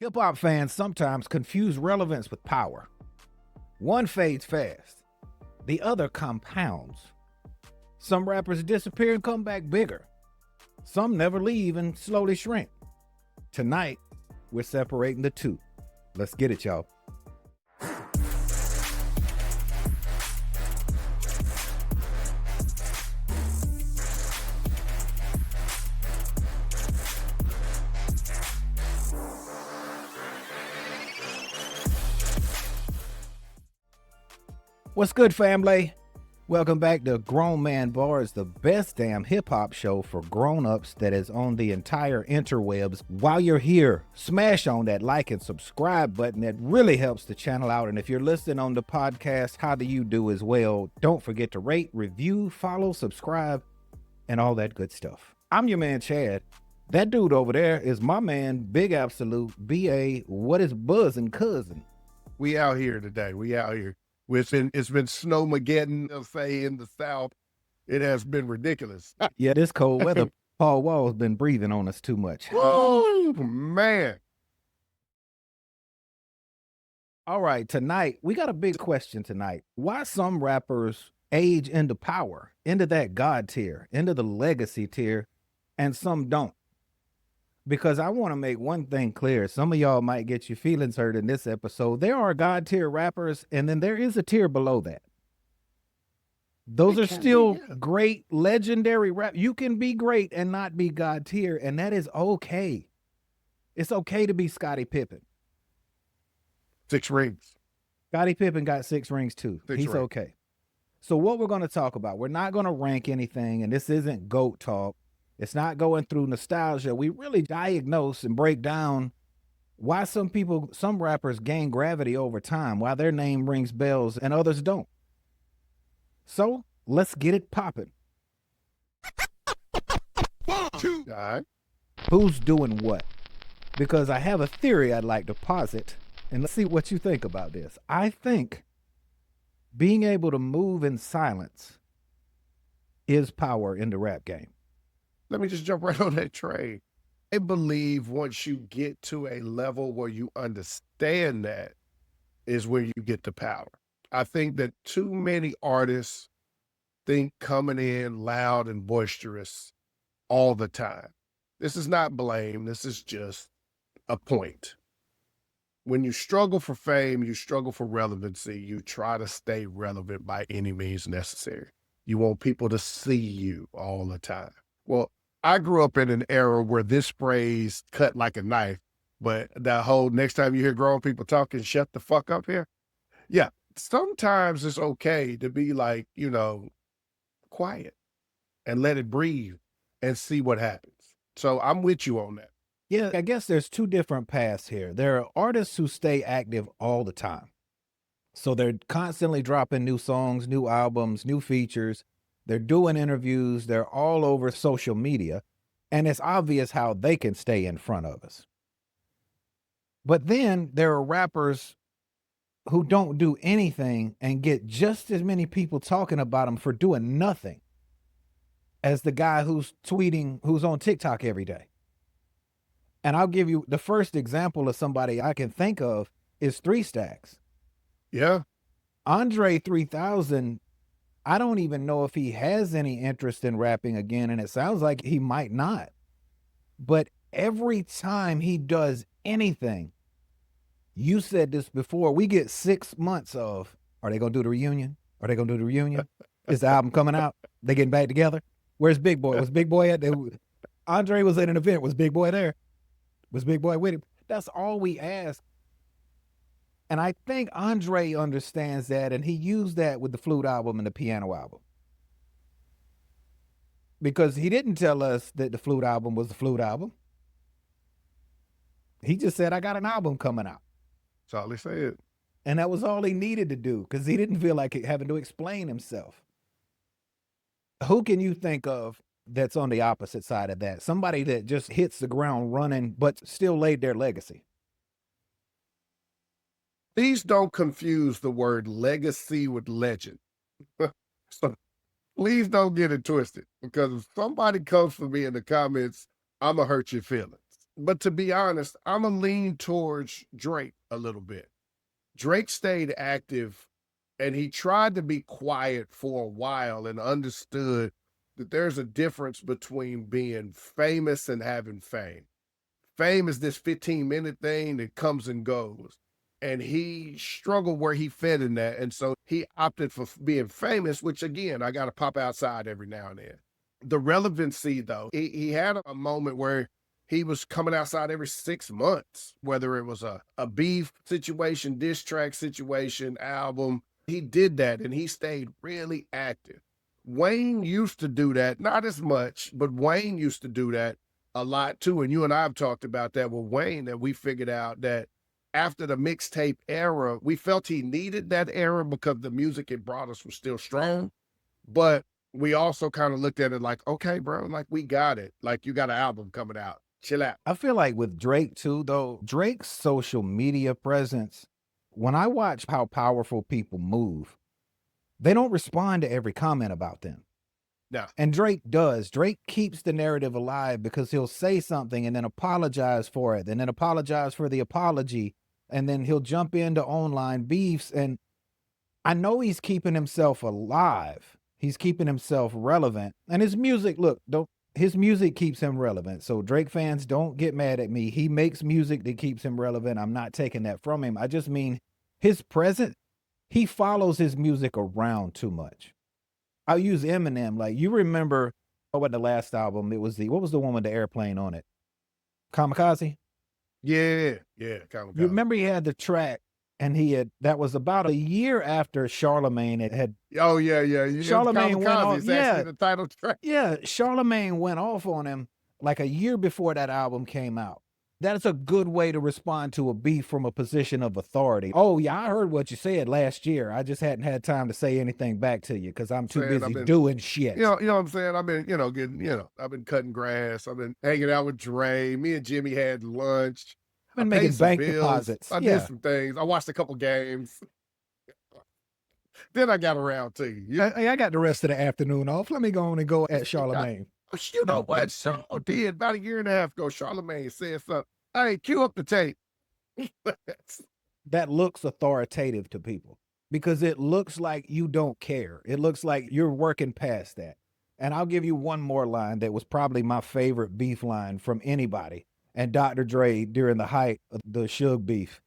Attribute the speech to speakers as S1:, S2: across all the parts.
S1: Hip-hop fans sometimes confuse relevance with power. One fades fast, the other compounds. Some rappers disappear and come back bigger. Some never leave and slowly shrink. Tonight, we're separating the two. Let's get it, y'all. What's good, family? Welcome back to Grown Man Bars, the best damn hip-hop show for grown-ups that is on the entire interwebs. While you're here, smash on that like and subscribe button. That really helps the channel out. And if you're listening on the podcast, how do you do as well? Don't forget to rate, review, follow, subscribe, and all that good stuff. I'm your man, Chad. That dude over there is my man, Big Absolute, B.A. What is buzzing, cousin?
S2: We out here today. We out here. It's been Snowmageddon, I'll say, in the South. It has been ridiculous.
S1: Yeah, this cold weather, Paul Wall's been breathing on us too much.
S2: Oh, man.
S1: All right, tonight, we got a big question tonight. Why some rappers age into power, into that God tier, into the legacy tier, and some don't? Because I want to make one thing clear. Some of y'all might get your feelings hurt in this episode. There are God tier rappers, and then there is a tier below that. Those are still great, legendary rap. You can be great and not be God tier, and that is okay. It's okay to be Scottie Pippen.
S2: 6 rings.
S1: Scottie Pippen got 6 rings too. He's okay. So what we're going to talk about, we're not going to rank anything, and this isn't GOAT talk. It's not going through nostalgia. We really diagnose and break down why some rappers gain gravity over time, why their name rings bells and others don't. So let's get it popping.
S2: All right.
S1: Who's doing what? Because I have a theory I'd like to posit, and let's see what you think about this. I think being able to move in silence is power in the rap game.
S2: Let me just jump right on that train. I believe once you get to a level where you understand that is where you get the power. I think that too many artists think coming in loud and boisterous all the time. This is not blame. This is just a point. When you struggle for fame, you struggle for relevancy, you try to stay relevant by any means necessary. You want people to see you all the time. Well, I grew up in an era where this phrase cut like a knife, but that whole next time you hear grown people talking, shut the fuck up here. Yeah, sometimes it's okay to be like, quiet and let it breathe and see what happens. So I'm with you on that.
S1: Yeah, I guess there's two different paths here. There are artists who stay active all the time. So they're constantly dropping new songs, new albums, new features. They're doing interviews. They're all over social media. And it's obvious how they can stay in front of us. But then there are rappers who don't do anything and get just as many people talking about them for doing nothing as the guy who's tweeting, who's on TikTok every day. And I'll give you the first example of somebody I can think of is 3 Stacks.
S2: Yeah.
S1: Andre 3000, I don't even know if he has any interest in rapping again, and it sounds like he might not. But every time he does anything, you said this before, we get 6 months of, are they going to do the reunion? Are they going to do the reunion? Is the album coming out? They getting back together? Where's Big Boy? Was Big Boy at the... Andre was at an event. Was Big Boy there? Was Big Boy with him? That's all we ask. And I think Andre understands that, and he used that with the Flute album and the Piano album. Because he didn't tell us that the Flute album was the Flute album. He just said, I got an album coming out.
S2: That's all he said.
S1: And that was all he needed to do, because he didn't feel like having to explain himself. Who can you think of that's on the opposite side of that? Somebody that just hits the ground running, but still laid their legacy.
S2: Please don't confuse the word legacy with legend. So please don't get it twisted, because if somebody comes for me in the comments, I'm going to hurt your feelings. But to be honest, I'm a lean towards Drake a little bit. Drake stayed active and he tried to be quiet for a while and understood that there's a difference between being famous and having fame. Fame is this 15-minute thing that comes and goes. And he struggled where he fit in that. And so he opted for being famous, which again, I got to pop outside every now and then. The relevancy, though, he had a moment where he was coming outside every 6 months, whether it was a beef situation, diss track situation, album. He did that and he stayed really active. Wayne used to do that, not as much, but Wayne used to do that a lot too. And you and I have talked about that with Wayne, that we figured out that after the mixtape era, we felt he needed that era because the music it brought us was still strong. But we also kind of looked at it like, okay, bro, like we got it. Like you got an album coming out. Chill out.
S1: I feel like with Drake too, though, Drake's social media presence, when I watch how powerful people move, they don't respond to every comment about them.
S2: No.
S1: And Drake does. Drake keeps the narrative alive because he'll say something and then apologize for it, and then apologize for the apology, and then he'll jump into online beefs. And I know he's keeping himself alive. He's keeping himself relevant. And his music, look, his music keeps him relevant. So Drake fans, don't get mad at me. He makes music that keeps him relevant. I'm not taking that from him. I just mean his presence, he follows his music around too much. I'll use Eminem. Like, you remember, what the last album, it was what was the one with the airplane on it? Kamikaze?
S2: Yeah.
S1: You
S2: Kamikaze.
S1: remember he had the track, and that was about a year after Charlemagne had.
S2: Oh, yeah.
S1: Charlemagne went off. Yeah.
S2: The title track.
S1: Yeah. Charlemagne went off on him like a year before that album came out. That's a good way to respond to a beef from a position of authority. Oh, yeah, I heard what you said last year. I just hadn't had time to say anything back to you because I'm too busy doing shit.
S2: You know what I'm saying? I've been, I've been cutting grass. I've been hanging out with Dre. Me and Jimmy had lunch.
S1: I've been making bank deposits.
S2: I did some things. I watched a couple games. Then I got around to you.
S1: I got the rest of the afternoon off. Let me go on and go at Charlemagne.
S2: You know what? So did about a year and a half ago, Charlemagne said something. Hey, cue up the tape.
S1: That looks authoritative to people because it looks like you don't care. It looks like you're working past that. And I'll give you one more line that was probably my favorite beef line from anybody. And Dr. Dre during the height of the Suge beef,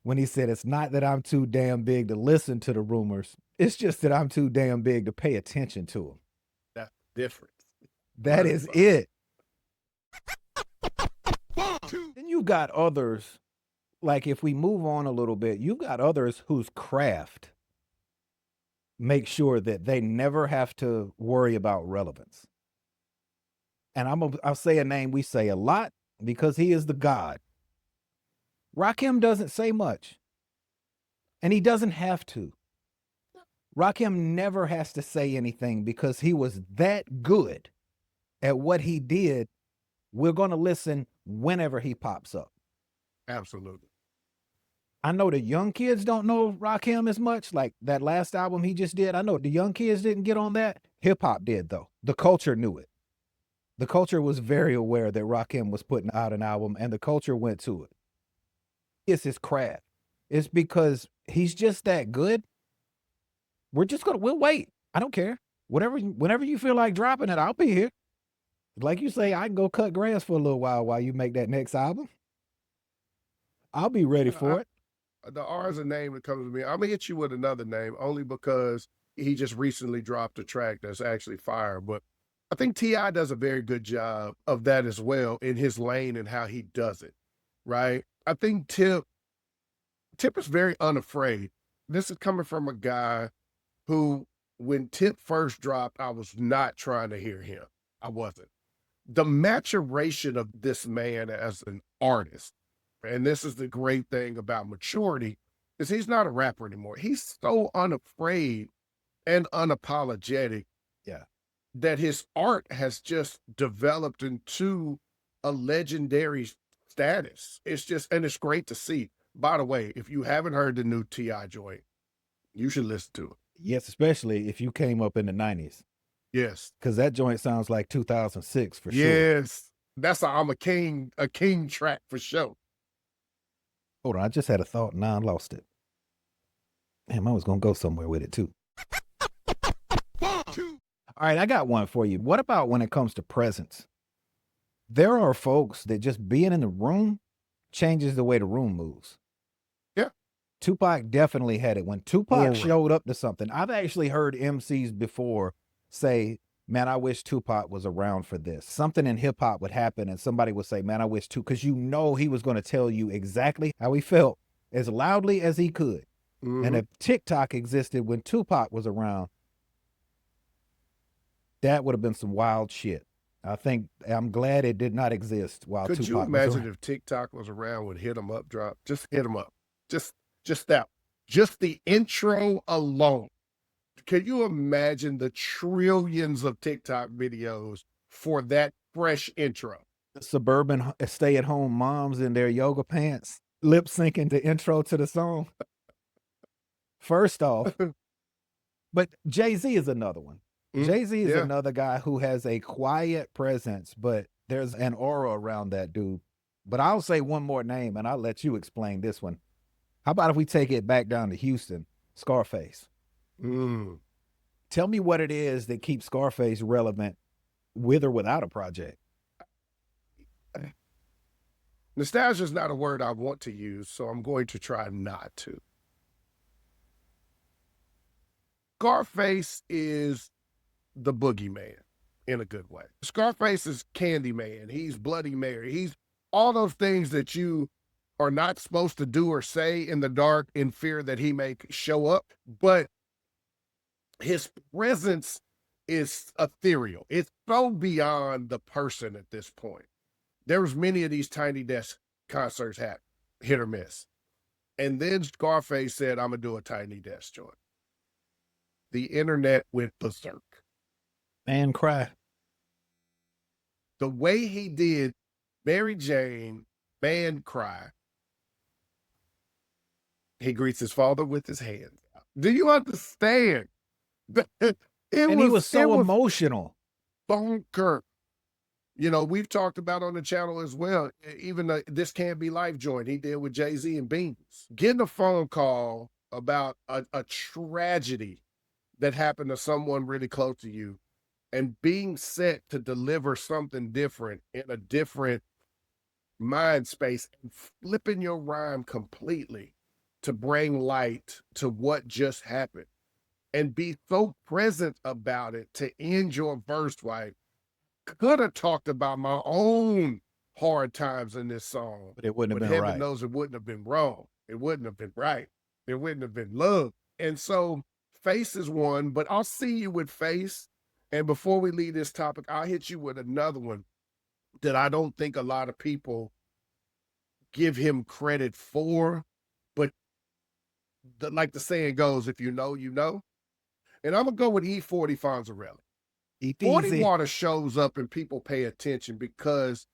S1: when he said, "It's not that I'm too damn big to listen to the rumors. It's just that I'm too damn big to pay attention to them."
S2: That's different.
S1: That is it. Then you got others, like if we move on a little bit, you got others whose craft make sure that they never have to worry about relevance. And I'll say a name we say a lot because he is the God. Rakim doesn't say much, and he doesn't have to. Rakim never has to say anything because he was that good at what he did. We're going to listen whenever he pops up.
S2: Absolutely.
S1: I know the young kids don't know Rakim as much. Like that last album he just did, I know the young kids didn't get on that. Hip hop did, though. The culture knew it. The culture was very aware that Rakim was putting out an album, and the culture went to it. It's his craft. It's because he's just that good. We'll wait. I don't care. Whenever you feel like dropping it, I'll be here. Like you say, I can go cut grass for a little while you make that next album. I'll be ready for it.
S2: The R is a name that comes to me. I'm going to hit you with another name only because he just recently dropped a track that's actually fire. But I think T.I. does a very good job of that as well in his lane and how he does it, right? I think Tip is very unafraid. This is coming from a guy who, when Tip first dropped, I was not trying to hear him. I wasn't. The maturation of this man as an artist, and this is the great thing about maturity, is he's not a rapper anymore. He's so unafraid and unapologetic, that his art has just developed into a legendary status. And it's great to see. By the way, if you haven't heard the new T.I. joint, you should listen to it.
S1: Yes, especially if you came up in the 90s.
S2: Yes.
S1: Because that joint sounds like 2006 for sure.
S2: Yes. That's I'm a king track for sure.
S1: Hold on, I just had a thought and now I lost it. Damn, I was gonna go somewhere with it too. All right, I got one for you. What about when it comes to presence? There are folks that just being in the room changes the way the room moves.
S2: Yeah.
S1: Tupac definitely had it. When Tupac showed up to something, I've actually heard MCs before say, man, I wish Tupac was around for this. Something in hip hop would happen and somebody would say, man, I wish Tupac, because you know he was going to tell you exactly how he felt as loudly as he could. And if TikTok existed when Tupac was around, that would have been some wild shit. I'm glad it did not exist while
S2: Could
S1: Tupac
S2: you
S1: was
S2: imagine
S1: around.
S2: if TikTok was around with Hit 'em Up drop? Just Hit 'em Up. Just that. Just the intro alone. Can you imagine the trillions of TikTok videos for that fresh intro?
S1: The suburban stay-at-home moms in their yoga pants lip syncing the intro to the song. First off, but Jay-Z is another one. Jay-Z is
S2: Yeah.
S1: another guy who has a quiet presence, but there's an aura around that dude. But I'll say one more name and I'll let you explain this one. How about if we take it back down to Houston? Scarface. Tell me what it is that keeps Scarface relevant with or without a project.
S2: Nostalgia is not a word I want to use, so I'm going to try not to. Scarface is the boogeyman in a good way. Scarface is Candyman. He's Bloody Mary. He's all those things that you are not supposed to do or say in the dark in fear that he may show up. But his presence is ethereal. It's so beyond the person at this point. There was many of these Tiny Desk concerts happen, hit or miss. And then Scarface said, I'm going to do a Tiny Desk joint. The internet went berserk.
S1: Man cry.
S2: The way he did Mary Jane, Man Cry, he greets his father with his hands out. Do you understand?
S1: He was so emotional.
S2: Bonker. You know, we've talked about on the channel as well, even This Can't Be Life joint he did with Jay-Z and Beans. Getting a phone call about a tragedy that happened to someone really close to you and being set to deliver something different in a different mind space and flipping your rhyme completely to bring light to what just happened and be so present about it to end your verse right. Could have talked about my own hard times in this song,
S1: but it wouldn't have been
S2: heaven
S1: right.
S2: knows it wouldn't have been wrong. It wouldn't have been right. It wouldn't have been love. And so Face is one, but I'll see you with Face. And before we leave this topic, I'll hit you with another one that I don't think a lot of people give him credit for, but like the saying goes, if you know, you know. And I'm going to go with E40 Fonzarelli. 40 Water shows up and people pay attention because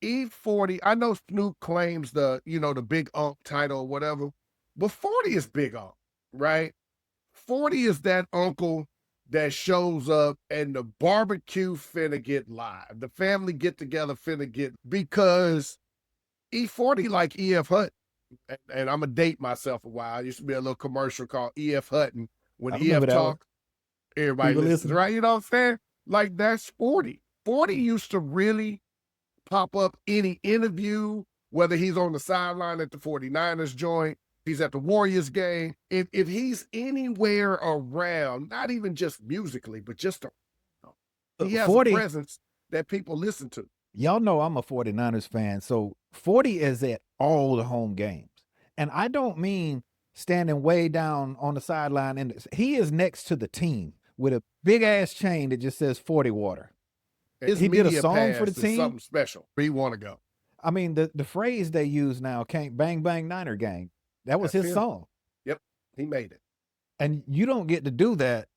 S2: E40, I know Snoop claims the big Unc title or whatever, but 40 is big Unc, right? 40 is that uncle that shows up and the barbecue finna get live. The family get together finna get, because E40 like E.F. Hutton. And I'm going to date myself a while. It used to be a little commercial called E.F. Hutton. When E.F. talked, everybody listens, right? You know what I'm saying? Like, that's 40. 40 used to really pop up any interview, whether he's on the sideline at the 49ers joint, he's at the Warriors game. If he's anywhere around, not even just musically, but just he has 40, a presence that people listen to.
S1: Y'all know I'm a 49ers fan, so 40 is at all the home games. And I don't mean standing way down on the sideline. And he is next to the team with a big-ass chain that just says 40 Water.
S2: He did a song for the team. Something special. Where you want to go?
S1: I mean, the phrase they use now, can't bang, bang, Niner gang. That was his song.
S2: Yep, he made it.
S1: And you don't get to do that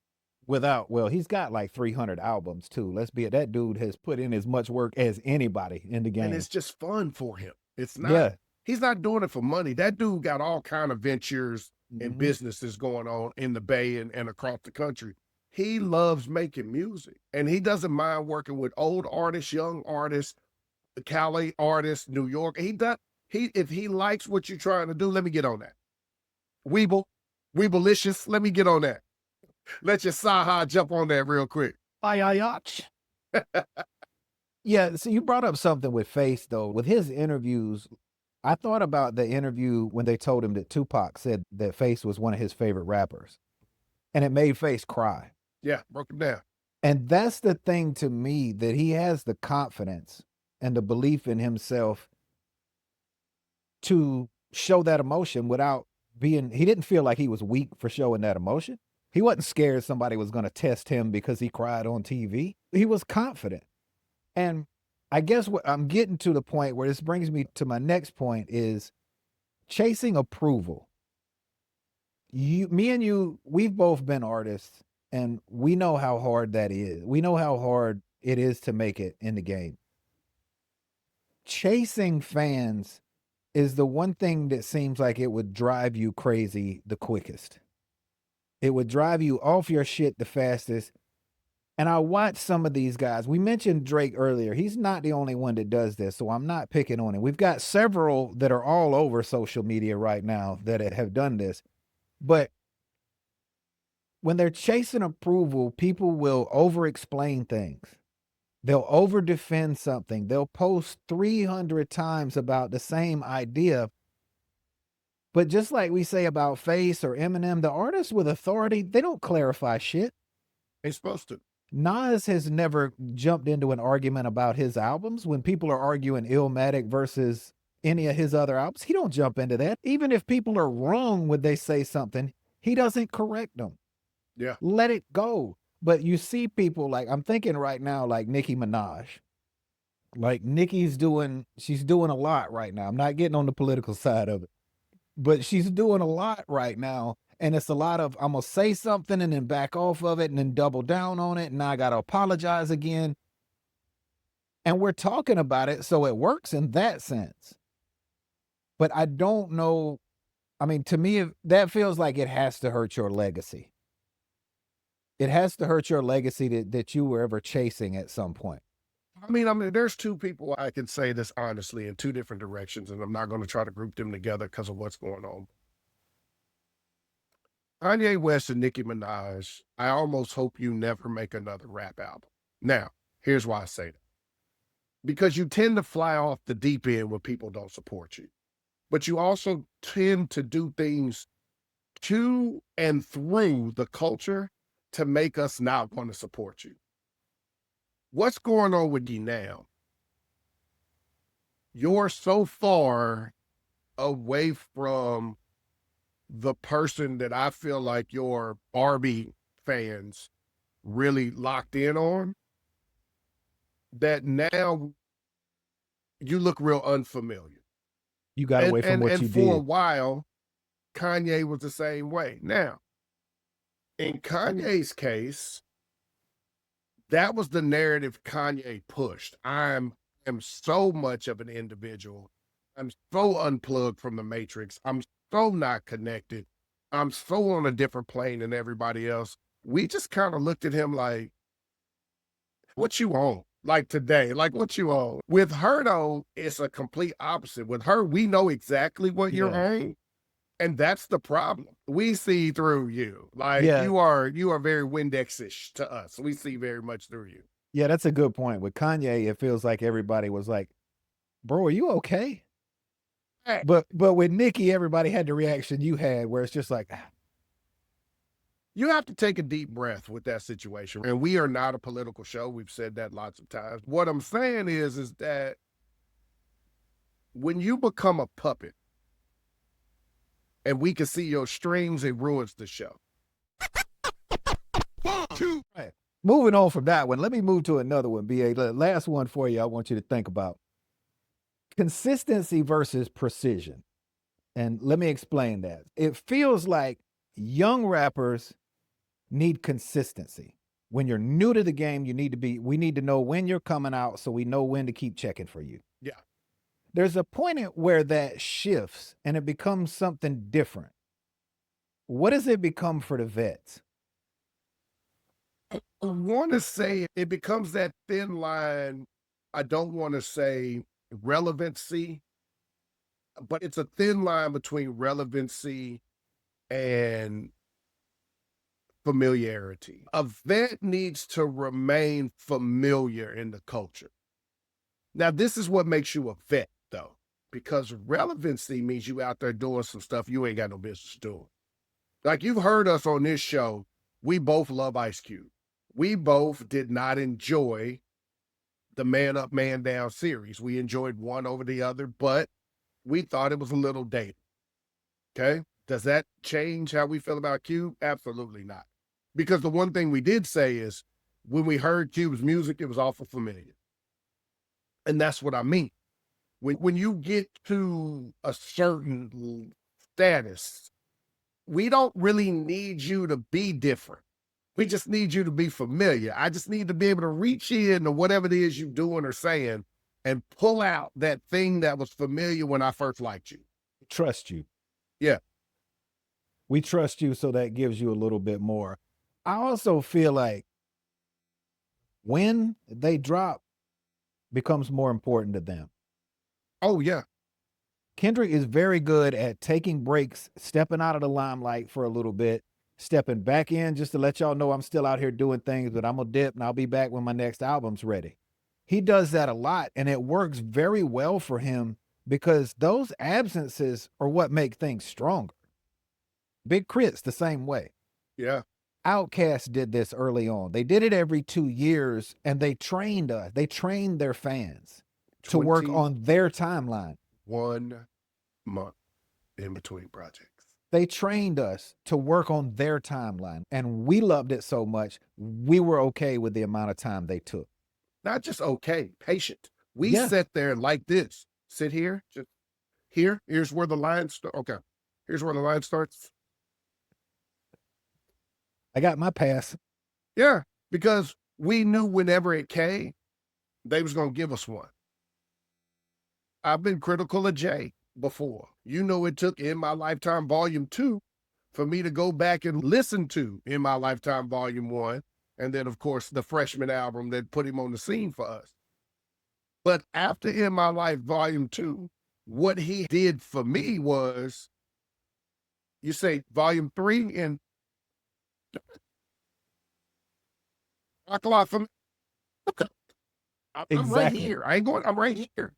S1: without, well, he's got like 300 albums too. That dude has put in as much work as anybody in the game.
S2: And it's just fun for him. It's not, he's not doing it for money. That dude got all kind of ventures and businesses going on in the Bay and across the country. He loves making music and he doesn't mind working with old artists, young artists, Cali artist, New York. If he likes what you're trying to do, let me get on that. Weeblelicious, let me get on that. Let your Saha jump on that real quick.
S1: Yeah, so you brought up something with Face though. With his interviews, I thought about the interview when they told him that Tupac said that Face was one of his favorite rappers, and it made Face cry.
S2: Yeah, broke him down.
S1: And that's the thing to me, that he has the confidence and the belief in himself to show that emotion without being, he didn't feel like he was weak for showing that emotion. He wasn't scared somebody was going to test him because he cried on TV. He was confident. And I guess what I'm getting to, the point where this brings me to my next point, is chasing approval. Me and you, we've both been artists, and we know how hard that is. We know how hard it is to make it in the game. Chasing fans is the one thing that seems like it would drive you crazy the quickest. It would drive you off your shit the fastest. And I watch some of these guys. We mentioned Drake earlier. He's not the only one that does this, so I'm not picking on him. We've got several that are all over social media right now that have done this. But when they're chasing approval, people will over-explain things. They'll over-defend something. They'll post 300 times about the same idea. But just like we say about Face or Eminem, the artists with authority, they don't clarify shit.
S2: They're supposed to.
S1: Nas has never jumped into an argument about his albums. When people are arguing Illmatic versus any of his other albums, he don't jump into that. Even if people are wrong when they say something, he doesn't correct them.
S2: Yeah.
S1: Let it go. But you see people like, I'm thinking right now, like Nicki Minaj. Like she's doing a lot right now. I'm not getting on the political side of it, but she's doing a lot right now. And it's a lot of, I'm going to say something and then back off of it and then double down on it. And now I got to apologize again. And we're talking about it, so it works in that sense. But I don't know. I mean, to me, that feels like it has to hurt your legacy. It has to hurt your legacy that you were ever chasing at some point.
S2: I mean, there's two people I can say this honestly in two different directions, and I'm not going to try to group them together because of what's going on. Kanye West and Nicki Minaj, I almost hope you never make another rap album. Now, here's why I say that. Because you tend to fly off the deep end when people don't support you. But you also tend to do things to and through the culture to make us not want to support you. What's going on with you now? You're so far away from the person that I feel like your Barbie fans really locked in on, that now you look real unfamiliar.
S1: You got away from what you
S2: and for a
S1: did.
S2: while, Kanye was the same way. Now, in Kanye's case, that was the narrative Kanye pushed. I am so much of an individual. I'm so unplugged from the matrix. I'm so not connected. I'm so on a different plane than everybody else. We just kind of looked at him like, what you on? Like today, like what you on? With her though, it's a complete opposite. With her, we know exactly what you're on. And that's the problem. We see through you. Like you are very Windex-ish to us. We see very much through you.
S1: Yeah, that's a good point. With Kanye, it feels like everybody was like, bro, are you okay?
S2: Hey.
S1: But with Nicki, everybody had the reaction you had, where it's just like,
S2: you have to take a deep breath with that situation. And we are not a political show. We've said that lots of times. What I'm saying is that when you become a puppet and we can see your strings, it ruins the show.
S1: Right. Moving on from that one, let me move to another one, BA. The last one for you I want you to think about. Consistency versus precision. And let me explain that. It feels like young rappers need consistency. When you're new to the game, we need to know when you're coming out so we know when to keep checking for you.
S2: Yeah.
S1: There's a point at where that shifts and it becomes something different. What does it become for the vets?
S2: I want to say it becomes that thin line. I don't want to say relevancy, but it's a thin line between relevancy and familiarity. A vet needs to remain familiar in the culture. Now, this is what makes you a vet, though, because relevancy means you out there doing some stuff you ain't got no business doing. Like you've heard us on this show, we both love Ice Cube. We both did not enjoy the Man Up, Man Down series. We enjoyed one over the other, but we thought it was a little dated. Okay. Does that change how we feel about Cube? Absolutely not. Because the one thing we did say is when we heard Cube's music, it was awful familiar. And that's what I mean. When you get to a certain status, we don't really need you to be different. We just need you to be familiar. I just need to be able to reach in to whatever it is you're doing or saying and pull out that thing that was familiar when I first liked you.
S1: Trust you.
S2: Yeah.
S1: We trust you, so that gives you a little bit more. I also feel like when they drop becomes more important to them.
S2: Oh, yeah.
S1: Kendrick is very good at taking breaks, stepping out of the limelight for a little bit, stepping back in just to let y'all know I'm still out here doing things, but I'm gonna dip and I'll be back when my next album's ready. He does that a lot, and it works very well for him because those absences are what make things stronger. Big Crit's the same way.
S2: Yeah.
S1: Outkast did this early on. They did it every 2 years, and they trained us. They trained their fans to work on their timeline.
S2: 1 month in between projects.
S1: They trained us to work on their timeline, and we loved it so much, we were okay with the amount of time they took.
S2: Not just okay, patient. We sat there like this. Sit here, just here. Here's where the line starts. Okay. Here's where the line starts.
S1: I got my pass.
S2: Yeah, because we knew whenever it came, they was going to give us one. I've been critical of Jay before. You know, it took In My Lifetime Volume 2 for me to go back and listen to In My Lifetime Volume 1. And then, of course, the freshman album that put him on the scene for us. But after In My Life Volume 2, what he did for me was, you say Volume 3 and Rock a lot for me. Okay. I'm right here. I ain't going, I'm right here.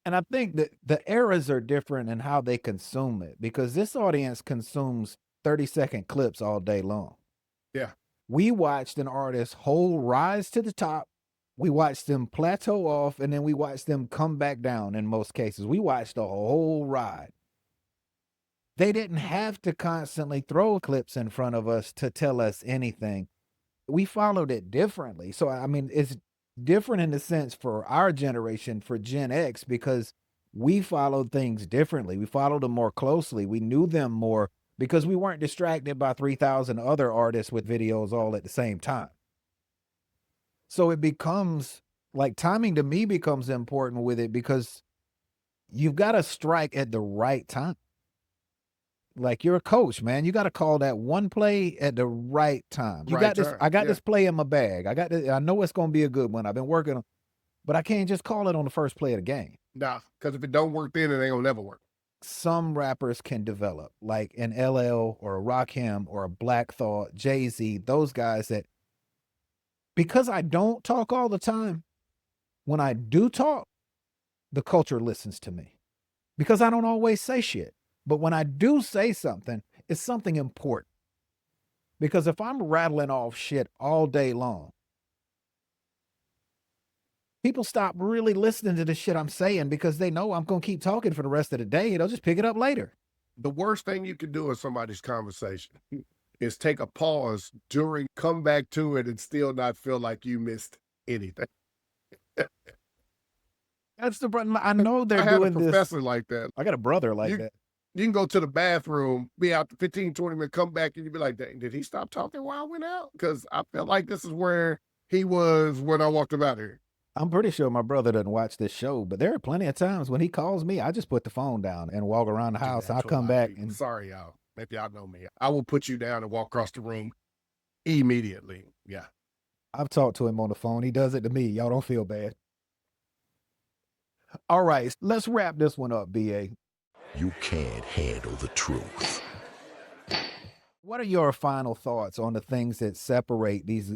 S1: And I think that the eras are different in how they consume it, because this audience consumes 30-second clips all day long.
S2: Yeah.
S1: We watched an artist's whole rise to the top. We watched them plateau off, and then we watched them come back down in most cases. We watched the whole ride. They didn't have to constantly throw clips in front of us to tell us anything. We followed it differently. So, I mean, it's different in the sense for our generation, for Gen X, because we followed things differently. We followed them more closely. We knew them more because we weren't distracted by 3,000 other artists with videos all at the same time. So it becomes like timing to me becomes important with it, because you've got to strike at the right time. Like you're a coach, man. You got to call that one play at the right time. You got this. I got this play in my bag. I know it's going to be a good one. I've been working on, but I can't just call it on the first play of the game.
S2: Nah, because if it don't work then, it ain't gonna never work.
S1: Some rappers can develop, like an LL or a Rakim or a Black Thought, Jay-Z, those guys that, because I don't talk all the time, when I do talk, the culture listens to me because I don't always say shit. But when I do say something, it's something important. Because if I'm rattling off shit all day long, people stop really listening to the shit I'm saying because they know I'm going to keep talking for the rest of the day. They'll just pick it up later.
S2: The worst thing you can do in somebody's conversation is take a pause during, come back to it, and still not feel like you missed anything.
S1: That's the problem. I know they're doing this.
S2: I had a professor like that.
S1: I got a brother like that.
S2: You can go to the bathroom, be out for 15, 20 minutes, come back, and you'd be like, dang, did he stop talking while I went out? Because I felt like this is where he was when I walked him out here.
S1: I'm pretty sure my brother doesn't watch this show, but there are plenty of times when he calls me, I just put the phone down and walk around the house. I'll come back. And
S2: sorry, y'all. If y'all know me, I will put you down and walk across the room immediately. Yeah.
S1: I've talked to him on the phone. He does it to me. Y'all don't feel bad. All right, let's wrap this one up, BA.
S3: You can't handle the truth.
S1: What are your final thoughts on the things that separate these,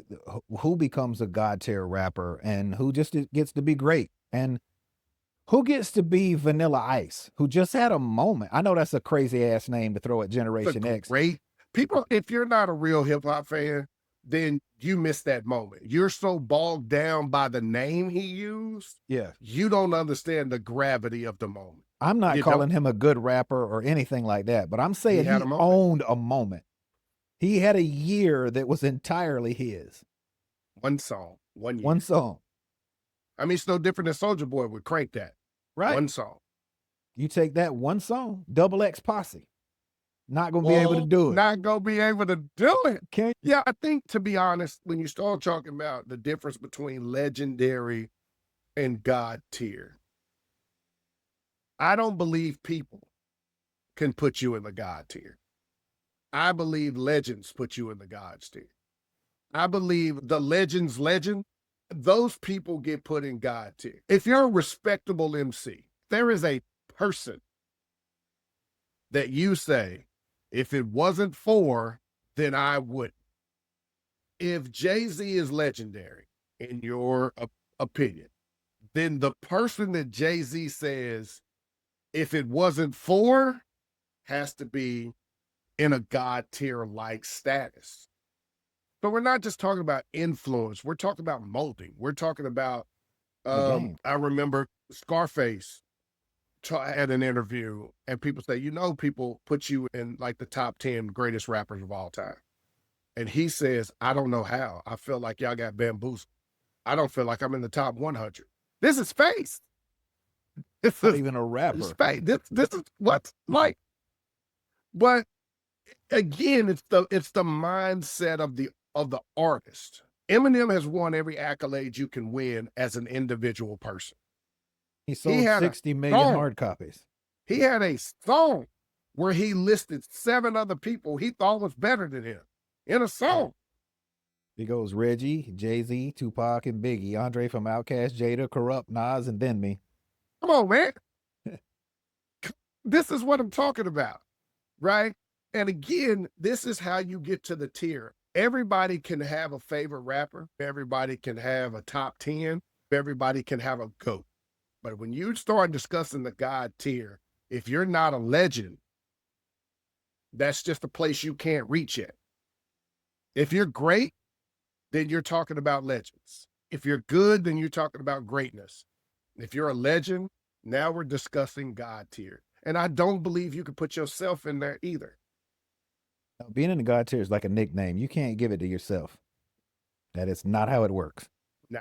S1: who becomes a God tier rapper and who just gets to be great? And who gets to be Vanilla Ice, who just had a moment? I know that's a crazy ass name to throw at
S2: It's
S1: Generation
S2: a
S1: X.
S2: great people. If you're not a real hip hop fan, then you miss that moment. You're so bogged down by the name he used.
S1: Yeah.
S2: You don't understand the gravity of the moment.
S1: I'm not
S2: You
S1: calling
S2: don't.
S1: him a good rapper or anything like that, but I'm saying
S2: had
S1: he
S2: a moment.
S1: owned a moment. He had a year that was entirely his.
S2: One song, 1 year.
S1: One song.
S2: I mean, it's no different than Soulja Boy would crank that.
S1: Right.
S2: One song.
S1: You take that one song, Double X Posse. Not gonna be able to do it.
S2: Not gonna be able to do it.
S1: Can
S2: Yeah, I think, to be honest, when you start talking about the difference between legendary and God tier, I don't believe people can put you in the God tier. I believe legends put you in the God's tier. I believe the legend's legend, those people get put in God tier. If you're a respectable MC, there is a person that you say, if it wasn't for, then I wouldn't. If Jay-Z is legendary, in your opinion, then the person that Jay-Z says, if it wasn't for, has to be in a God tier like status. But we're not just talking about influence. We're talking about molding. We're talking about, I remember Scarface had an interview and people say, people put you in like the top 10 greatest rappers of all time. And he says, I don't know how. I feel like y'all got bamboozled. I don't feel like I'm in the top 100. This is Face.
S1: It's not even a rapper.
S2: It's Face. This is what's like. But again, it's the mindset of the artist. Eminem has won every accolade you can win as an individual person.
S1: He sold 60 million hard copies.
S2: He had a song where he listed 7 other people he thought was better than him in a song.
S1: He goes Reggie, Jay-Z, Tupac, and Biggie, Andre from Outkast, Jada, Corrupt, Nas, and then me.
S2: Come on, man. This is what I'm talking about, right? And again, this is how you get to the tier. Everybody can have a favorite rapper. Everybody can have a top 10. Everybody can have a GOAT. But when you start discussing the God tier, if you're not a legend, that's just a place you can't reach yet. If you're great, then you're talking about legends. If you're good, then you're talking about greatness. If you're a legend, now we're discussing God tier. And I don't believe you can put yourself in there either.
S1: Being in the God tier is like a nickname. You can't give it to yourself. That is not how it works.
S2: No.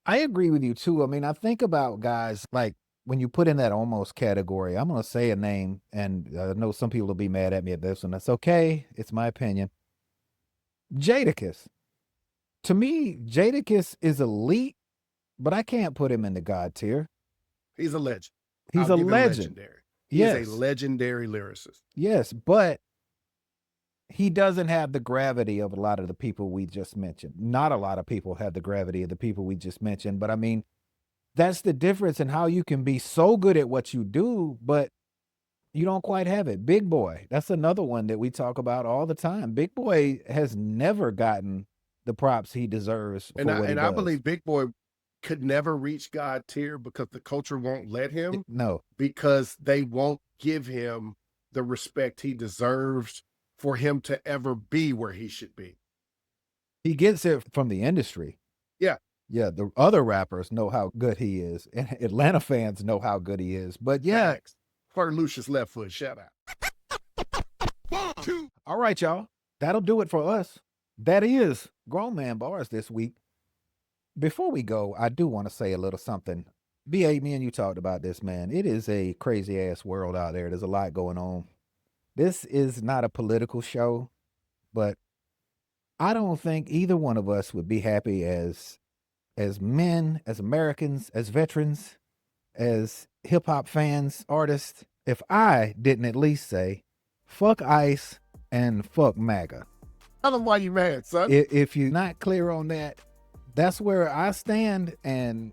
S1: I agree with you too. I mean, I think about guys like when you put in that almost category, I'm going to say a name, and I know some people will be mad at me at this one. That's okay. It's my opinion. Jadakiss. To me, Jadakiss is elite, but I can't put him in the God tier.
S2: He's a legend.
S1: He's a legend.
S2: Legendary. He is a legendary lyricist.
S1: Yes, but he doesn't have the gravity of a lot of the people we just mentioned. Not a lot of people have the gravity of the people we just mentioned, but I mean, that's the difference in how you can be so good at what you do, but you don't quite have it. Big Boy, that's another one that we talk about all the time. Big Boy has never gotten the props he deserves for what he does.
S2: I believe Big Boy could never reach God tier because the culture won't let him.
S1: No.
S2: Because they won't give him the respect he deserves for him to ever be where he should be.
S1: He gets it from the industry.
S2: Yeah.
S1: Yeah, the other rappers know how good he is, and Atlanta fans know how good he is. But yeah.
S2: For Lucius Left Foot, shout out.
S3: 1, 2.
S1: All right, y'all. That'll do it for us. That is Grown Man Bars this week. Before we go, I do want to say a little something. B.A., me and you talked about this, man. It is a crazy-ass world out there. There's a lot going on. This is not a political show, but I don't think either one of us would be happy as men, as Americans, as veterans, as hip-hop fans, artists, if I didn't at least say, fuck ICE and fuck MAGA.
S2: Tell them why you mad, son.
S1: If you're not clear on that, that's where I stand, and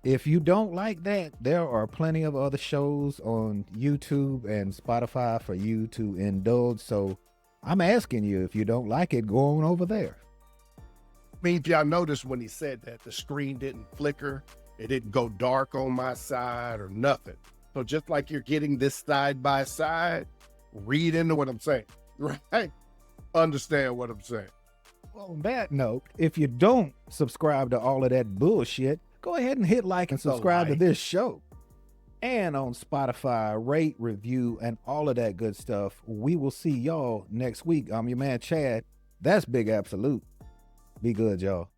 S1: If you don't like that, there are plenty of other shows on YouTube and Spotify for you to indulge. So I'm asking you, if you don't like it, go on over there.
S2: I mean, if y'all noticed when he said that, the screen didn't flicker. It didn't go dark on my side or nothing. So just like you're getting this side by side, read into what I'm saying, right? Understand what I'm saying.
S1: Well, on that note, if you don't subscribe to all of that bullshit, go ahead and hit like and subscribe to this show. And on Spotify, rate, review, and all of that good stuff. We will see y'all next week. I'm your man, Chad. That's Big Absolute. Be good, y'all.